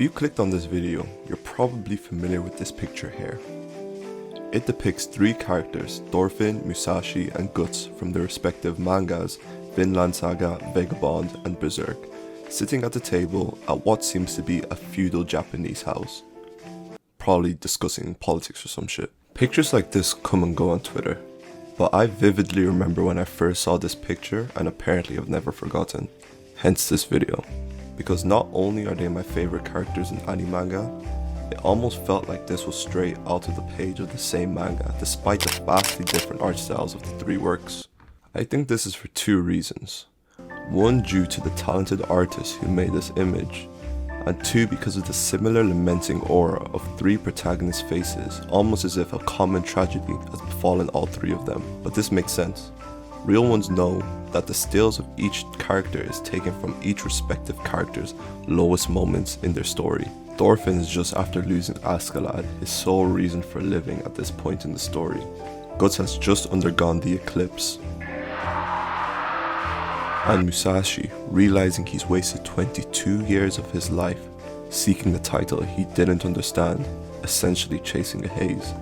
you clicked on this video, you're probably familiar with this picture here. It depicts three characters, Thorfinn, Musashi and Guts from their respective mangas, Vinland Saga, Vagabond and Berserk, sitting at the table at what seems to be a feudal Japanese house. Probably discussing politics or some shit. Pictures like this come and go on Twitter, but I vividly remember when I first saw this picture and apparently have never forgotten. Hence this video. Because not only are they my favorite characters in anime manga, it almost felt like this was straight out of the page of the same manga despite the vastly different art styles of the three works. I think this is for two reasons. One, due to the talented artist who made this image, and two, because of the similar lamenting aura of three protagonist faces, almost as if a common tragedy has befallen all three of them. But this makes sense. Real ones know that the stills of each character is taken from each respective character's lowest moments in their story. Thorfinn is just after losing Askeladd, his sole reason for living at this point in the story. Guts has just undergone the eclipse. And Musashi, realizing he's wasted 22 years of his life seeking the title he didn't understand, essentially chasing a haze.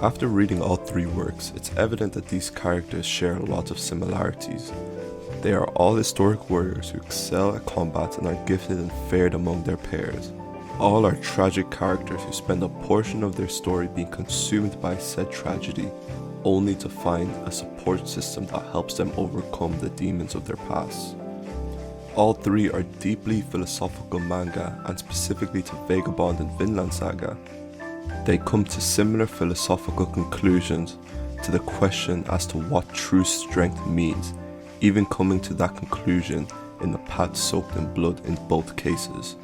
After reading all three works, it's evident that these characters share a lot of similarities. They are all historic warriors who excel at combat and are gifted and feared among their peers. All are tragic characters who spend a portion of their story being consumed by said tragedy, only to find a support system that helps them overcome the demons of their past. All three are deeply philosophical manga, and specifically to Vagabond and Vinland Saga, they come to similar philosophical conclusions to the question as to what true strength means, even coming to that conclusion in the path soaked in blood in both cases.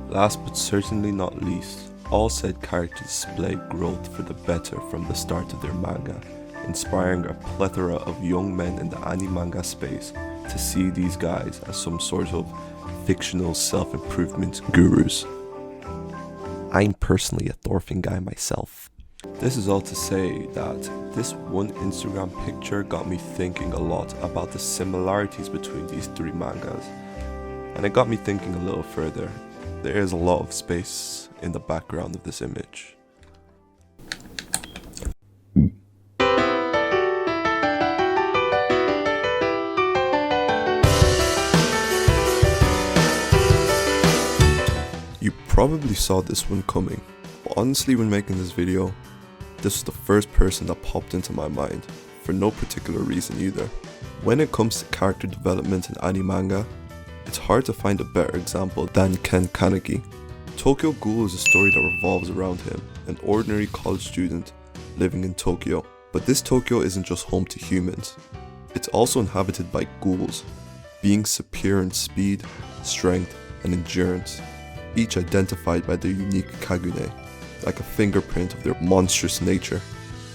Last but certainly not least, all said characters display growth for the better from the start of their manga, inspiring a plethora of young men in the anime manga space to see these guys as some sort of fictional self-improvement gurus. I'm personally a Thorfinn guy myself. This is all to say that this one Instagram picture got me thinking a lot about the similarities between these three mangas, and it got me thinking a little further. There is a lot of space in the background of this image. You probably saw this one coming, but honestly when making this video, this was the first person that popped into my mind, for no particular reason either. When it comes to character development in anime manga, it's hard to find a better example than Ken Kaneki. Tokyo Ghoul is a story that revolves around him, an ordinary college student living in Tokyo. But this Tokyo isn't just home to humans, it's also inhabited by ghouls, beings superior in speed, strength, and endurance, each identified by their unique kagune, like a fingerprint of their monstrous nature.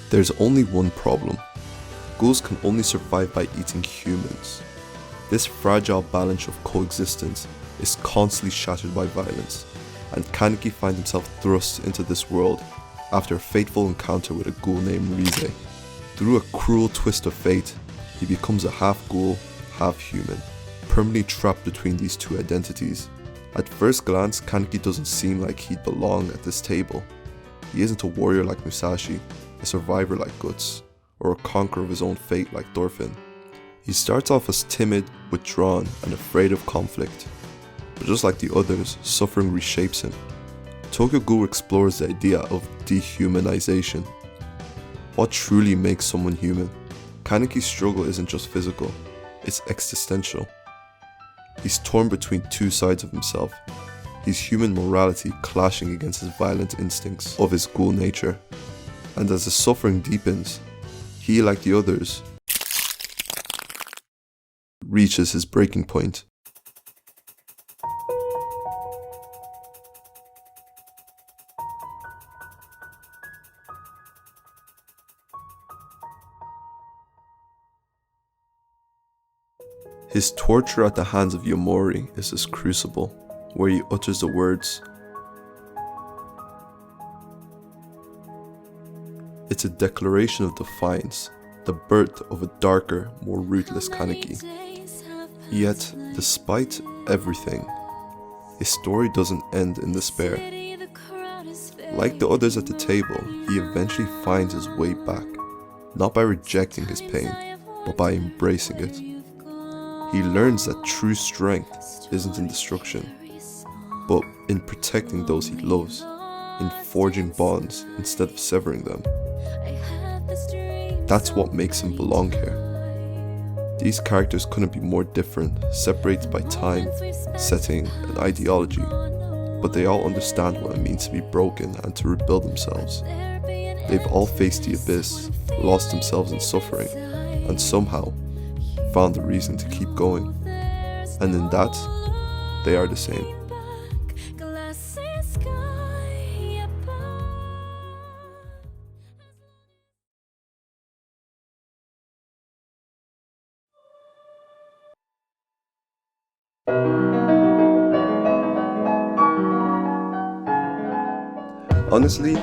There's only one problem. Ghouls can only survive by eating humans. This fragile balance of coexistence is constantly shattered by violence, and Kaneki finds himself thrust into this world after a fateful encounter with a ghoul named Rize. Through a cruel twist of fate, he becomes a half ghoul, half human, permanently trapped between these two identities. At first glance, Kaneki doesn't seem like he'd belong at this table. He isn't a warrior like Musashi, a survivor like Guts, or a conqueror of his own fate like Thorfinn. He starts off as timid, withdrawn, and afraid of conflict. But just like the others, suffering reshapes him. Tokyo Ghoul explores the idea of dehumanization. What truly makes someone human? Kaneki's struggle isn't just physical, it's existential. He's torn between two sides of himself, his human morality clashing against his violent instincts of his ghoul nature. And as the suffering deepens, he, like the others, reaches his breaking point. His torture at the hands of Yomori is his crucible, where he utters the words, "It's a declaration of defiance, the birth of a darker, more ruthless Kaneki." Yet, despite everything, his story doesn't end in despair. Like the others at the table, he eventually finds his way back, not by rejecting his pain, but by embracing it. He learns that true strength isn't in destruction, but in protecting those he loves, in forging bonds instead of severing them. That's what makes him belong here. These characters couldn't be more different, separated by time, setting, and ideology, but they all understand what it means to be broken and to rebuild themselves. They've all faced the abyss, lost themselves in suffering, and somehow found a reason to keep going. And in that, they are the same. Honestly,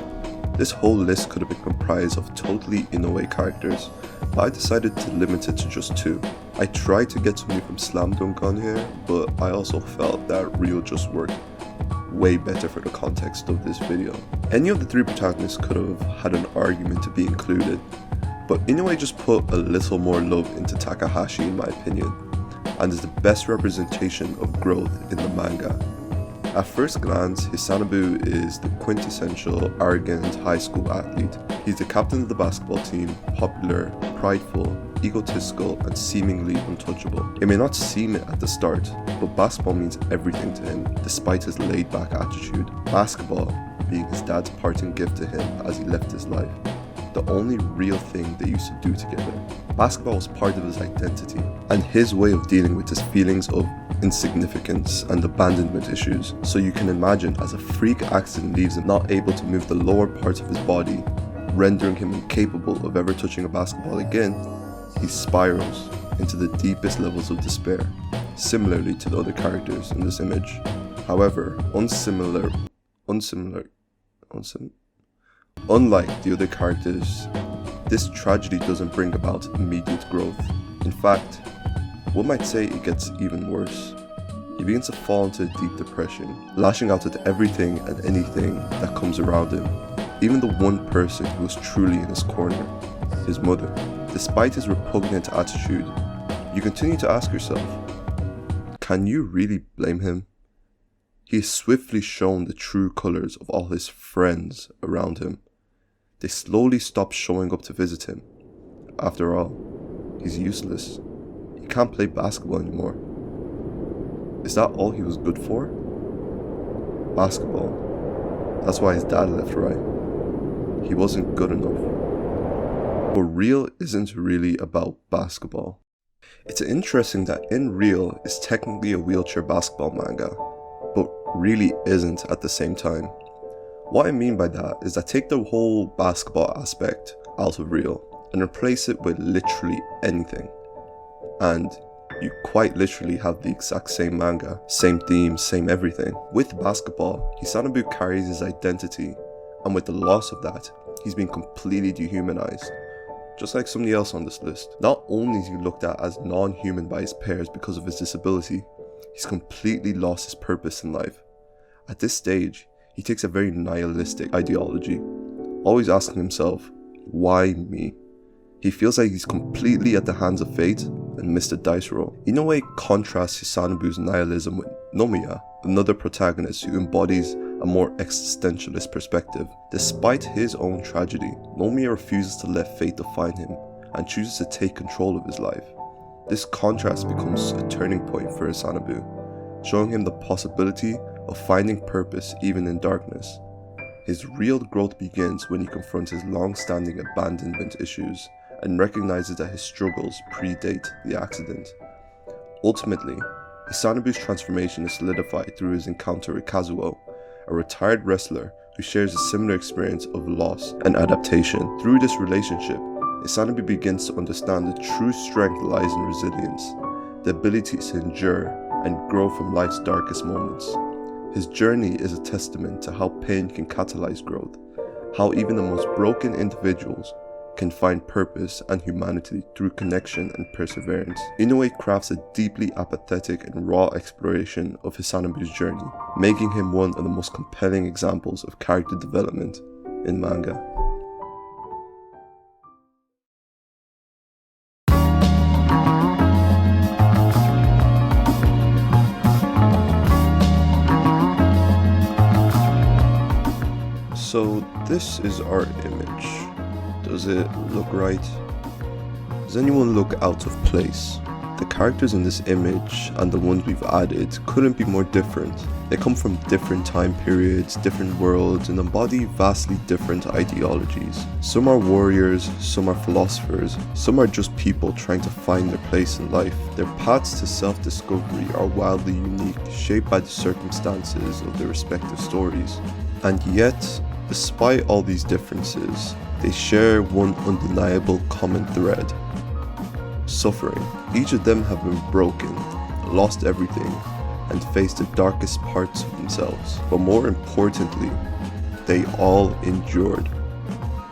this whole list could have been comprised of totally Inoue characters, but I decided to limit it to just 2. I tried to get somebody from Slam Dunk on here, but I also felt that Rio just worked way better for the context of this video. Any of the 3 protagonists could have had an argument to be included, but Inoue just put a little more love into Takahashi in my opinion, and is the best representation of growth in the manga. At first glance, Hisanobu is the quintessential arrogant high school athlete. He's the captain of the basketball team, popular, prideful, egotistical, and seemingly untouchable. It may not seem it at the start, but basketball means everything to him, despite his laid-back attitude. Basketball being his dad's parting gift to him as he left his life. The only real thing they used to do together. Basketball was part of his identity, and his way of dealing with his feelings of insignificance and abandonment issues. So you can imagine, as a freak accident leaves him not able to move the lower parts of his body, rendering him incapable of ever touching a basketball again, he spirals into the deepest levels of despair, similarly to the other characters in this image. However, unlike the other characters, this tragedy doesn't bring about immediate growth. In fact, one might say it gets even worse. He begins to fall into a deep depression, lashing out at everything and anything that comes around him, even the one person who was truly in his corner, his mother. Despite his repugnant attitude, you continue to ask yourself, can you really blame him? He is swiftly shown the true colors of all his friends around him. They slowly stop showing up to visit him. After all, he's useless. He can't play basketball anymore. Is that all he was good for? Basketball. That's why his dad left, right? He wasn't good enough. But Real isn't really about basketball. It's interesting that In Real is technically a wheelchair basketball manga, but really isn't at the same time. What I mean by that is that take the whole basketball aspect out of Real and replace it with literally anything, and you quite literally have the exact same manga, same themes, same everything. With basketball, Hisanobu carries his identity, and with the loss of that, he's been completely dehumanized. Just like somebody else on this list. Not only is he looked at as non-human by his peers because of his disability, he's completely lost his purpose in life. At this stage, he takes a very nihilistic ideology, always asking himself, why me? He feels like he's completely at the hands of fate and missed a dice roll. In a way, contrasts Hisanobu's nihilism with Nomiya, another protagonist who embodies a more existentialist perspective. Despite his own tragedy, Nomiya refuses to let fate define him and chooses to take control of his life. This contrast becomes a turning point for Hisanobu, showing him the possibility of finding purpose even in darkness. His real growth begins when he confronts his long-standing abandonment issues and recognizes that his struggles predate the accident. Ultimately, Hisanobu's transformation is solidified through his encounter with Kazuo, a retired wrestler who shares a similar experience of loss and adaptation. Through this relationship, Hisanobu begins to understand that true strength lies in resilience, the ability to endure and grow from life's darkest moments. His journey is a testament to how pain can catalyze growth, how even the most broken individuals can find purpose and humanity through connection and perseverance. Inoue crafts a deeply apathetic and raw exploration of Hisanobu's journey, making him one of the most compelling examples of character development in manga. So this is our image. Does it look right? Does anyone look out of place? The characters in this image and the ones we've added couldn't be more different. They come from different time periods, different worlds, and embody vastly different ideologies. Some are warriors, some are philosophers, some are just people trying to find their place in life. Their paths to self-discovery are wildly unique, shaped by the circumstances of their respective stories. And yet, despite all these differences, they share one undeniable common thread: suffering. Each of them have been broken, lost everything, and faced the darkest parts of themselves. But more importantly, they all endured.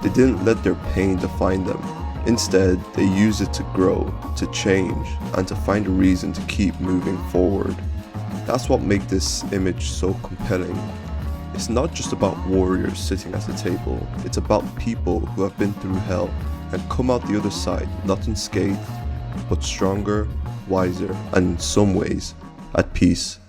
They didn't let their pain define them. Instead, they used it to grow, to change, and to find a reason to keep moving forward. That's what makes this image so compelling. It's not just about warriors sitting at a table, it's about people who have been through hell and come out the other side not unscathed, but stronger, wiser, and in some ways, at peace.